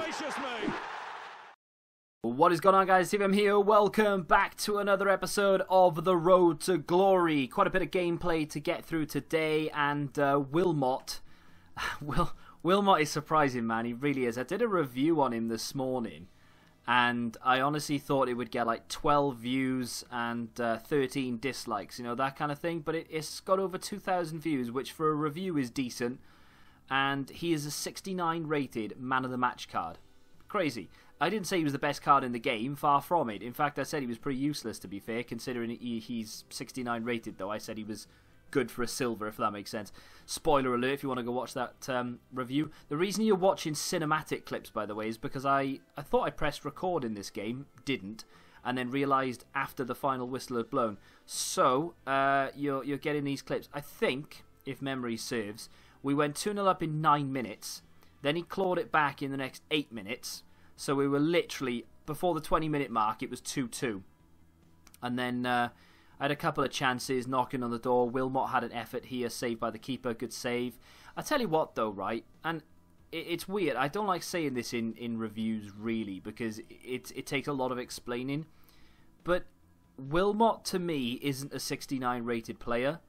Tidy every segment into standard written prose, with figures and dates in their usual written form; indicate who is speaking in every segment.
Speaker 1: gracious me!
Speaker 2: What is going on, guys? Motm here. Welcome back to another episode of The Road to Glory. Quite a bit of gameplay to get through today, and Willmott. Willmott is surprising, man. He really is. I did a review on him this morning, and I honestly thought it would get like 12 views and 13 dislikes, you know, that kind of thing. But it's got over 2,000 views, which for a review is decent. And he is a 69 rated man of the match card. Crazy. I didn't say he was the best card in the game, far from it. In fact, I said he was pretty useless, to be fair, considering he's 69 rated, though. I said he was good for a silver, if that makes sense. Spoiler alert, if you want to go watch that review. The reason you're watching cinematic clips, by the way, is because I thought I pressed record in this game, didn't, and then realised after the final whistle had blown. So, you're getting these clips. I think, if memory serves, we went 2-0 up in 9 minutes, then he clawed it back in the next 8 minutes. So we were literally, before the 20-minute mark, it was 2-2. And then I had a couple of chances knocking on the door. Willmott had an effort here, saved by the keeper, good save. I tell you what, though, right, and it's weird. I don't like saying this in reviews, really, because it takes a lot of explaining. But Willmott, to me, isn't a 69 rated player.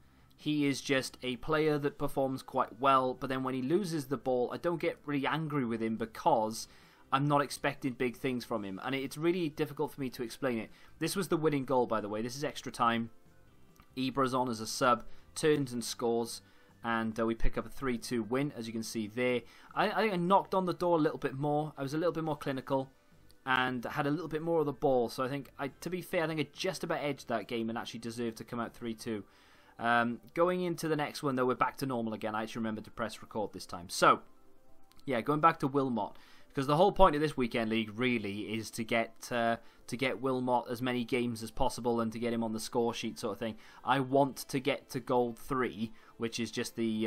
Speaker 2: He is just a player that performs quite well, but then when he loses the ball, I don't get really angry with him because I'm not expecting big things from him, and it's really difficult for me to explain it. This was the winning goal, by the way. This is extra time. Ibra's on as a sub, turns and scores, and we pick up a 3-2 win, as you can see there. I think I knocked on the door a little bit more. I was a little bit more clinical and had a little bit more of the ball. So I think, to be fair, I think I just about edged that game and actually deserved to come out 3-2. Going into the next one, though, we're back to normal again. I actually remembered to press record this time. So, yeah, going back to Willmott. Because the whole point of this weekend league really is to get Willmott as many games as possible and to get him on the score sheet, sort of thing. I want to get to gold 3, which is just the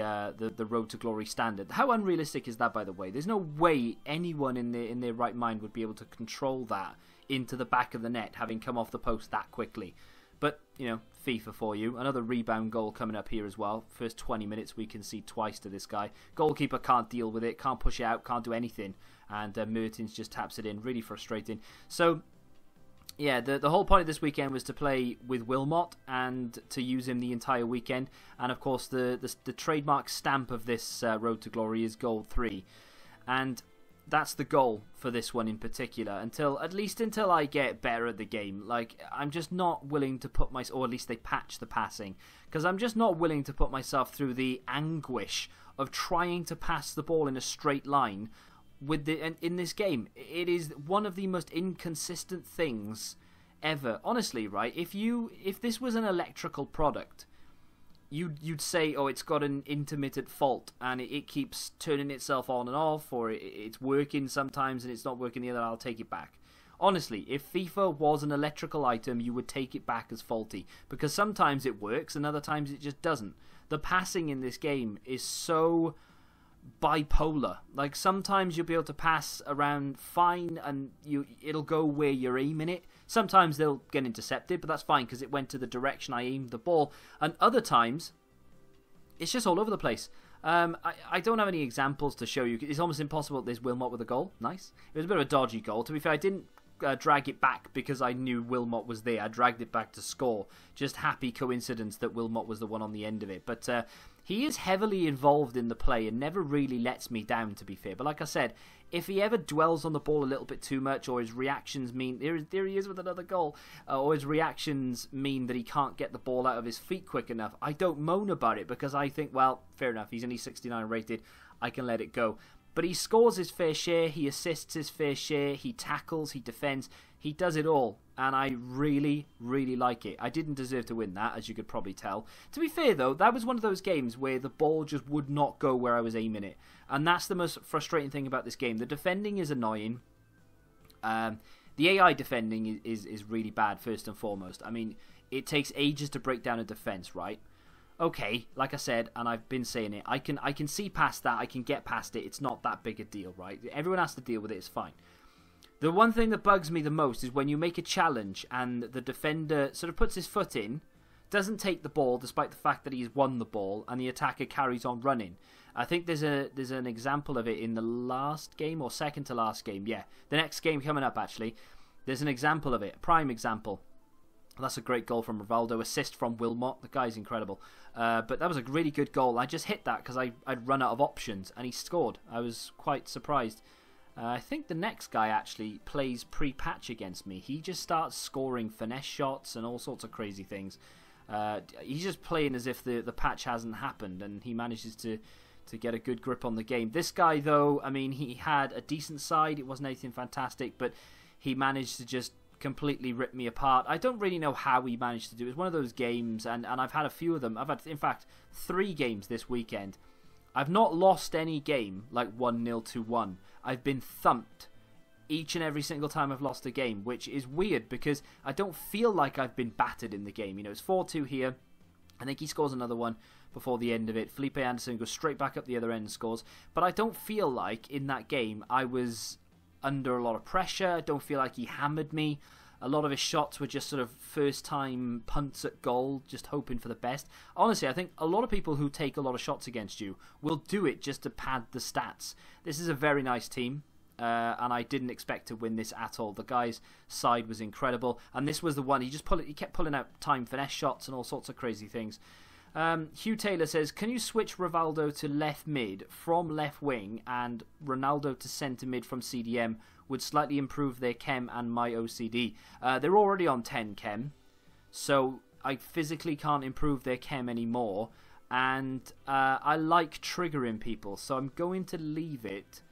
Speaker 2: Road to Glory standard. How unrealistic is that, by the way? There's no way anyone in their right mind would be able to control that into the back of the net, having come off the post that quickly. But, you know, FIFA for you. Another rebound goal coming up here as well. First 20 minutes we concede twice to this guy. Goalkeeper can't deal with it, can't push it out, can't do anything. And Motm just taps it in. Really frustrating. So, yeah, the whole point of this weekend was to play with Willmott and to use him the entire weekend. And, of course, the trademark stamp of this Road to Glory is gold 3. And that's the goal for this one in particular, at least until I get better at the game. Like, I'm just not willing to put myself, or at least they patch the passing, because I'm just not willing to put myself through the anguish of trying to pass the ball in a straight line in this game. It is one of the most inconsistent things ever. Honestly, right? If this was an electrical product, you'd say, oh, it's got an intermittent fault and it keeps turning itself on and off, or it's working sometimes and it's not working the other. I'll take it back. Honestly, if FIFA was an electrical item, you would take it back as faulty, because sometimes it works and other times it just doesn't. The passing in this game is so bipolar. Like, sometimes you'll be able to pass around fine and it'll go where you're aiming it. Sometimes they'll get intercepted, but that's fine because it went to the direction I aimed the ball. And other times, it's just all over the place. I don't have any examples to show you. It's almost impossible. There's Willmott with a goal. Nice. It was a bit of a dodgy goal. To be fair, I didn't drag it back because I knew Willmott was there. I dragged it back to score. Just happy coincidence that Willmott was the one on the end of it. But he is heavily involved in the play and never really lets me down, to be fair. But like I said, if he ever dwells on the ball a little bit too much, or his reactions mean... There he is with another goal. Or his reactions mean that he can't get the ball out of his feet quick enough, I don't moan about it, because I think, well, fair enough, he's only 69 rated, I can let it go. But he scores his fair share, he assists his fair share, he tackles, he defends, he does it all. And I really, really like it. I didn't deserve to win that, as you could probably tell. To be fair, though, that was one of those games where the ball just would not go where I was aiming it. And that's the most frustrating thing about this game. The defending is annoying. The AI defending is really bad, first and foremost. I mean, it takes ages to break down a defense, right? Okay, like I said, and I've been saying it, I can see past that, I can get past it, it's not that big a deal, right? Everyone has to deal with it, it's fine. The one thing that bugs me the most is when you make a challenge and the defender sort of puts his foot in doesn't take the ball despite the fact that he's won the ball, and the attacker carries on running. I think there's an example of it in the last game, or second to last game. Yeah, the next game coming up, actually. There's an example of it, prime example. That's a great goal from Rivaldo, assist from Willmott. The guy's incredible. But that was a really good goal. I just hit that because I'd run out of options, and he scored. I was quite surprised. I think the next guy actually plays pre-patch against me. He just starts scoring finesse shots and all sorts of crazy things. He's just playing as if the patch hasn't happened, and he manages to get a good grip on the game. This guy, though, I mean, he had a decent side. It wasn't anything fantastic, but he managed to just completely rip me apart. I don't really know how he managed to do it. It was one of those games, and I've had a few of them. I've had, in fact, 3 games this weekend. I've not lost any game like 1-0, 2-1. I've been thumped each and every single time I've lost a game, which is weird because I don't feel like I've been battered in the game. You know, it's 4-2 here. I think he scores another one before the end of it. Felipe Anderson goes straight back up the other end and scores. But I don't feel like in that game I was under a lot of pressure. I don't feel like he hammered me. A lot of his shots were just sort of first-time punts at goal, just hoping for the best. Honestly, I think a lot of people who take a lot of shots against you will do it just to pad the stats. This is a very nice team, and I didn't expect to win this at all. The guy's side was incredible, and this was the one. He kept pulling out time finesse shots and all sorts of crazy things. Hugh Taylor says, can you switch Rivaldo to left mid from left wing and Ronaldo to centre mid from CDM? Would slightly improve their chem and my OCD. They're already on 10 chem, so I physically can't improve their chem anymore, and I like triggering people, so I'm going to leave it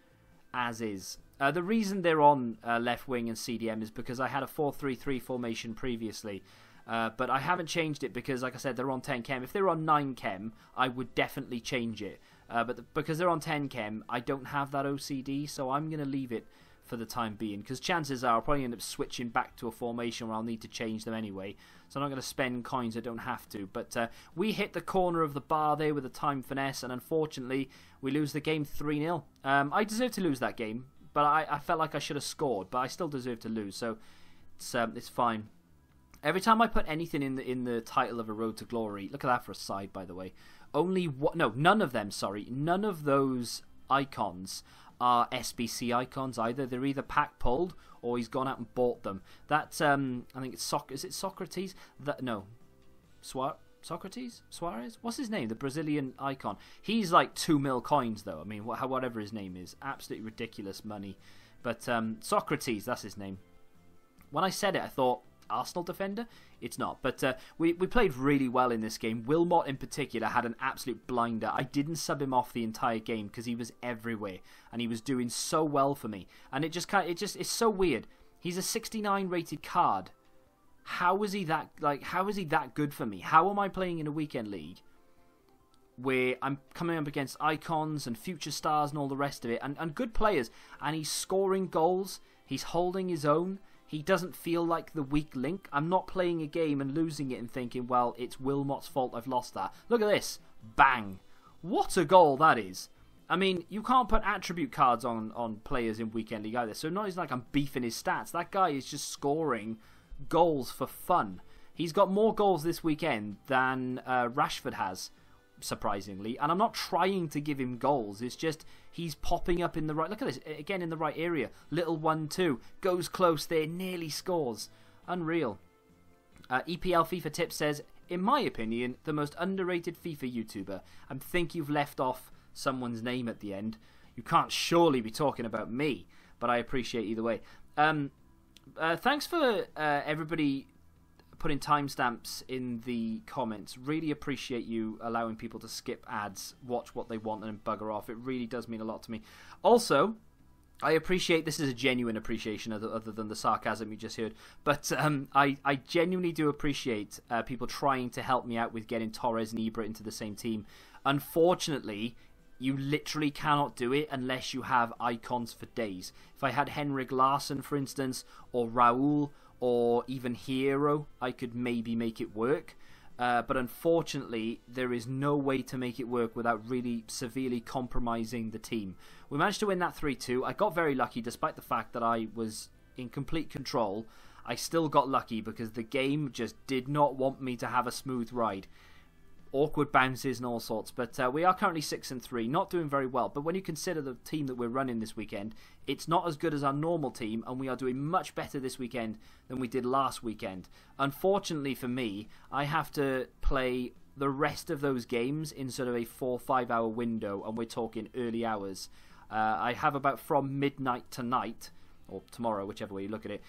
Speaker 2: as is. The reason they're on left wing and CDM is because I had a 4-3-3 formation previously, but I haven't changed it because, like I said, they're on 10 chem. If they were on 9 chem, I would definitely change it, but because they're on 10 chem, I don't have that OCD, so I'm going to leave it for the time being, because chances are I'll probably end up switching back to a formation where I'll need to change them anyway, so I'm not going to spend coins I don't have to. But we hit the corner of the bar there with a time finesse, and unfortunately we lose the game 3-0. I deserve to lose that game, but I felt like I should have scored, but I still deserve to lose, so it's fine. Every time I put anything in the title of A Road to Glory, look at that for a side, by the way, none of them, sorry, none of those icons are SBC icons either. They're either pack pulled or he's gone out and bought them. That's I think it's is it Socrates? Socrates? Suarez? What's his name? The Brazilian icon. He's like 2 mil coins though. I mean, whatever his name is, absolutely ridiculous money. But Socrates, that's his name. When I said it, I thought Arsenal defender. It's not, but we played really well in this game. Willmott in particular had an absolute blinder. I didn't sub him off the entire game because he was everywhere and he was doing so well for me. And it's so weird. He's a 69 rated card. How is he that good for me? How am I playing in a weekend league where I'm coming up against icons and future stars and all the rest of it, and good players, and he's scoring goals, he's holding his own. He doesn't feel like the weak link. I'm not playing a game and losing it and thinking, well, it's Willmott's fault I've lost that. Look at this. Bang. What a goal that is. I mean, you can't put attribute cards on players in Weekend League either, so not it's like I'm beefing his stats. That guy is just scoring goals for fun. He's got more goals this weekend than Rashford has, surprisingly, and I'm not trying to give him goals. It's just he's popping up in the right, look at this, again in the right area, little 1-2, goes close there, nearly scores. Unreal. EPL FIFA Tip says, in my opinion, the most underrated FIFA YouTuber. I think you've left off someone's name at the end. You can't surely be talking about me, but I appreciate either way. Thanks for everybody putting timestamps in the comments. Really appreciate you allowing people to skip ads, watch what they want, and bugger off. It really does mean a lot to me. Also, I appreciate, this is a genuine appreciation other than the sarcasm you just heard, but I genuinely do appreciate people trying to help me out with getting Torres and Ibra into the same team. Unfortunately, you literally cannot do it unless you have icons for days. If I had Henrik Larsson, for instance, or Raul, or even Hero, I could maybe make it work. But unfortunately, there is no way to make it work without really severely compromising the team. We managed to win that 3-2. I got very lucky despite the fact that I was in complete control. I still got lucky because the game just did not want me to have a smooth ride. Awkward bounces and all sorts. But we are currently 6-3, not doing very well. But when you consider the team that we're running this weekend, it's not as good as our normal team, and we are doing much better this weekend than we did last weekend. Unfortunately for me, I have to play the rest of those games in sort of a 4-5 hour window, and we're talking early hours. I have about from midnight tonight, or tomorrow, whichever way you look at it,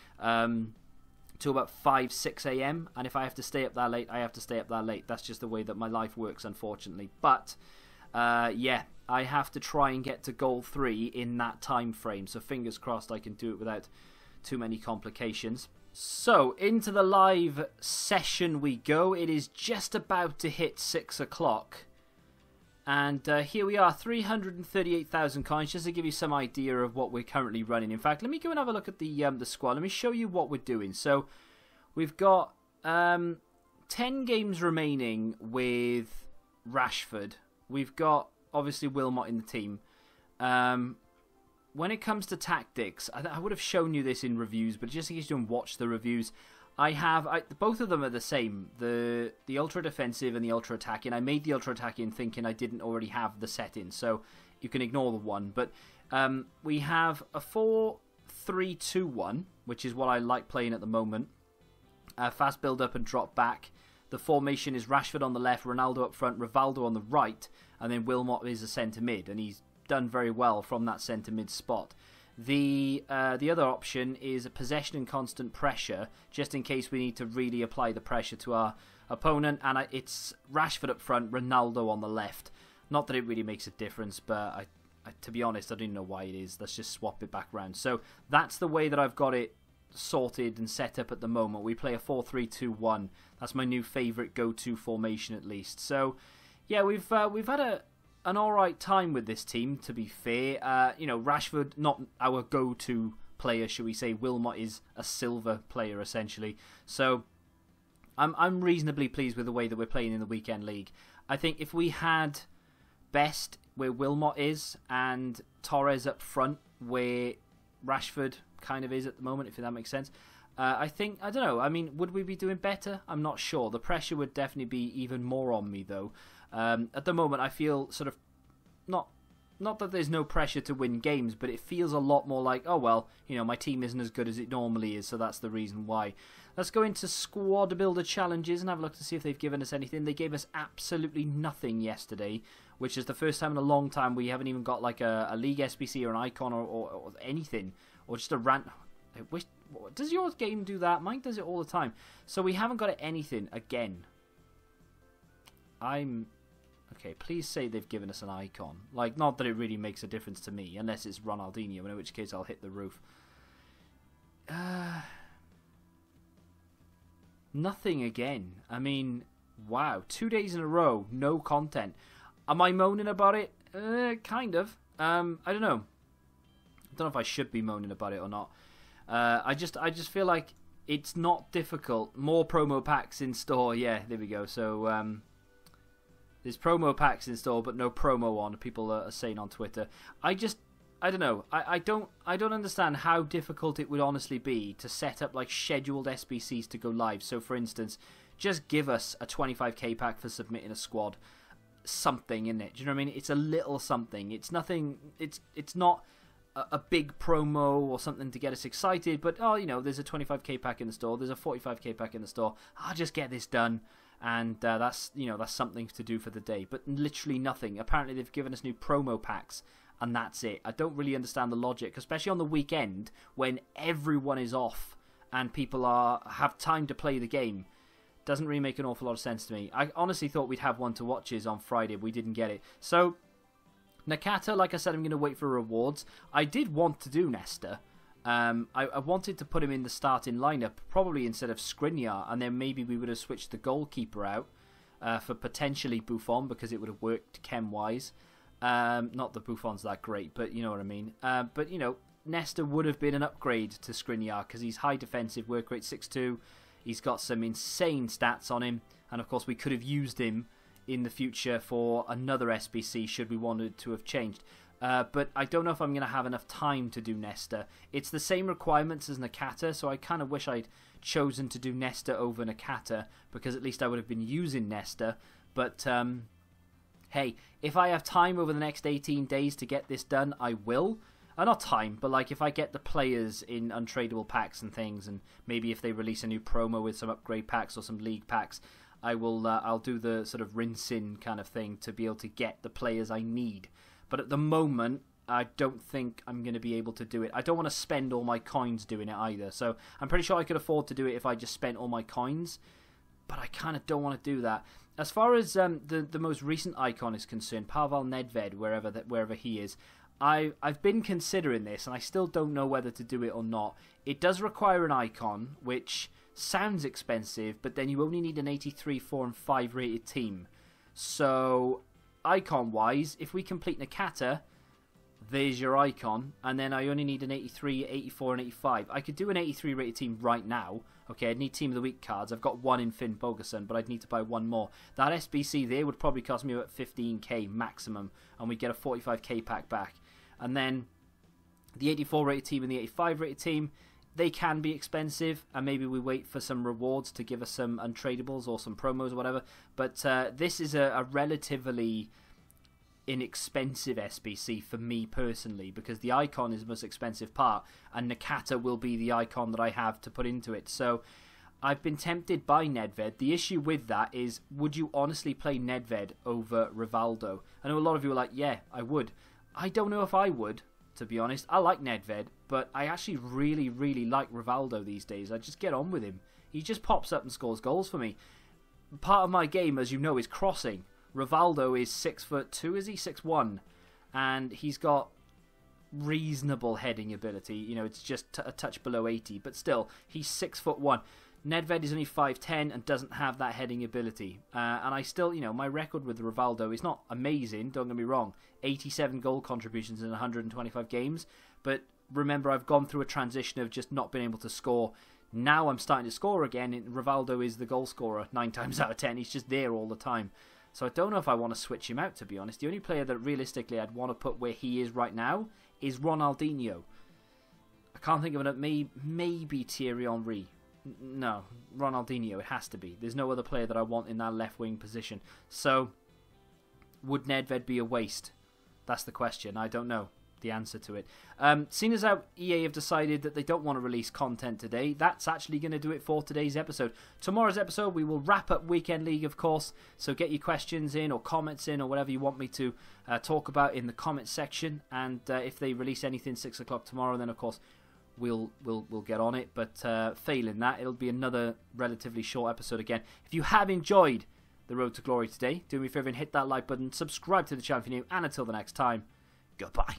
Speaker 2: to about 5-6 a.m. and if I have to stay up that late, I have to stay up that late. That's just the way that my life works, unfortunately. But yeah, I have to try and get to goal 3 in that time frame, so fingers crossed I can do it without too many complications. So into the live session we go. It is just about to hit 6 o'clock, and here we are, 338,000 coins, just to give you some idea of what we're currently running. In fact, let me go and have a look at the squad. Let me show you what we're doing. So we've got 10 games remaining with Rashford. We've got, obviously, Willmott in the team. When it comes to tactics, I would have shown you this in reviews, but just in case you don't watch the reviews, both of them are the same, the ultra defensive and the ultra attacking. I made the ultra attacking thinking I didn't already have the settings, so you can ignore the one. But we have a 4-3-2-1, which is what I like playing at the moment. Fast build up and drop back. The formation is Rashford on the left, Ronaldo up front, Rivaldo on the right, and then Willmott is a centre mid, and he's done very well from that centre mid spot. The other option is a possession and constant pressure, just in case we need to really apply the pressure to our opponent. And it's Rashford up front, Ronaldo on the left. Not that it really makes a difference, but to be honest, I don't know why it is. Let's just swap it back around. So that's the way that I've got it sorted and set up at the moment. We play a 4-3-2-1. That's my new favourite go-to formation, at least. So yeah, we've had an alright time with this team, to be fair. You know, Rashford, not our go-to player, should we say. Willmott is a silver player, essentially. So I'm reasonably pleased with the way that we're playing in the weekend league. I think if we had Best where Willmott is and Torres up front where Rashford kind of is at the moment, if that makes sense, I don't know, I mean, would we be doing better? I'm not sure. The pressure would definitely be even more on me, though. At the moment, I feel sort of not that there's no pressure to win games, but it feels a lot more like, oh well, you know, my team isn't as good as it normally is, so that's the reason why. Let's go into squad builder challenges and have a look to see if they've given us anything. They gave us absolutely nothing yesterday, which is the first time in a long time we haven't even got like a league SBC or an icon or anything, or just a rant. Does your game do that? Mine does it all the time. So we haven't got anything again. Okay, please say they've given us an icon. Like, not that it really makes a difference to me, unless it's Ronaldinho, in which case I'll hit the roof. Nothing again. I mean, wow. 2 days in a row, no content. Am I moaning about it? Kind of. I don't know. I don't know if I should be moaning about it or not. I just feel like it's not difficult. More promo packs in store. Yeah, there we go. So, there's promo packs in store, but no promo on. People are saying on Twitter. I don't know. I don't understand how difficult it would honestly be to set up like scheduled SBCs to go live. So, for instance, just give us a 25k pack for submitting a squad. Something in it. Do you know what I mean? It's a little something. It's nothing. It's not a big promo or something to get us excited. But oh, you know, there's a 25k pack in the store. There's a 45k pack in the store. I'll just get this done. And that's something to do for the day. But literally nothing. Apparently they've given us new promo packs, and that's it. I don't really understand the logic, especially on the weekend when everyone is off and people have time to play the game. Doesn't really make an awful lot of sense to me. I honestly thought we'd have one to watches on Friday. We didn't get it. So Nakata, like I said, I'm going to wait for rewards. I did want to do Nesta. I wanted to put him in the starting lineup, probably instead of Skriniar, and then maybe we would have switched the goalkeeper out for potentially Buffon, because it would have worked chem-wise. Not that Buffon's that great, but you know what I mean. But, you know, Nesta would have been an upgrade to Skriniar, because he's high defensive, work rate 6'2". He's got some insane stats on him, and of course we could have used him in the future for another SBC should we wanted to have changed. But I don't know if I'm going to have enough time to do Nesta. It's the same requirements as Nakata, so I kind of wish I'd chosen to do Nesta over Nakata, because at least I would have been using Nesta. But hey, if I have time over the next 18 days to get this done, I will. Not time, but like if I get the players in untradeable packs and things, and maybe if they release a new promo with some upgrade packs or some league packs, I will. I'll do the sort of rinse-in kind of thing to be able to get the players I need. But at the moment, I don't think I'm going to be able to do it. I don't want to spend all my coins doing it either. So I'm pretty sure I could afford to do it if I just spent all my coins. But I kind of don't want to do that. As far as the most recent icon is concerned, Pavel Nedved, wherever he is, I've been considering this, and I still don't know whether to do it or not. It does require an icon, which sounds expensive, but then you only need an 83, 4, and 5 rated team. So, icon-wise, if we complete Nakata, there's your icon, and then I only need an 83, 84, and 85. I could do an 83 rated team right now. Okay, I'd need Team of the Week cards. I've got one in Finn Bogerson, but I'd need to buy one more. That SBC there would probably cost me about 15k maximum, and we'd get a 45k pack back. And then the 84 rated team and the 85 rated team, they can be expensive, and maybe we wait for some rewards to give us some untradables or some promos or whatever. But this is a relatively inexpensive SBC for me personally, because the icon is the most expensive part, and Nakata will be the icon that I have to put into it. So I've been tempted by Nedved. The issue with that is, would you honestly play Nedved over Rivaldo? I know a lot of you are like, yeah, I would. I don't know if I would, to be honest. I like Nedved, but I actually really, really like Rivaldo these days. I just get on with him. He just pops up and scores goals for me. Part of my game, as you know, is crossing. Rivaldo is 6'2", is he? 6'1", and he's got reasonable heading ability. You know, it's just a touch below 80, but still, he's 6'1". Nedved is only 5'10" and doesn't have that heading ability. And I still, you know, my record with Rivaldo is not amazing, don't get me wrong. 87 goal contributions in 125 games. But remember, I've gone through a transition of just not being able to score. Now I'm starting to score again. Rivaldo is the goal scorer 9 times out of 10. He's just there all the time. So I don't know if I want to switch him out, to be honest. The only player that realistically I'd want to put where he is right now is Ronaldinho. I can't think of it. Maybe Thierry Henry. No, Ronaldinho, it has to be. There's no other player that I want in that left wing position. So, would Nedved be a waste? That's the question. I don't know the answer to it. Seeing as how EA have decided that they don't want to release content today, that's actually going to do it for today's episode. Tomorrow's episode, we will wrap up Weekend League, of course, so get your questions in or comments in or whatever you want me to talk about in the comments section, and if they release anything 6 o'clock tomorrow, then of course we'll get on it. But failing that, it'll be another relatively short episode again. If you have enjoyed the Road to Glory today, do me a favour and hit that like button, subscribe to the channel if you're new, and until the next time, goodbye.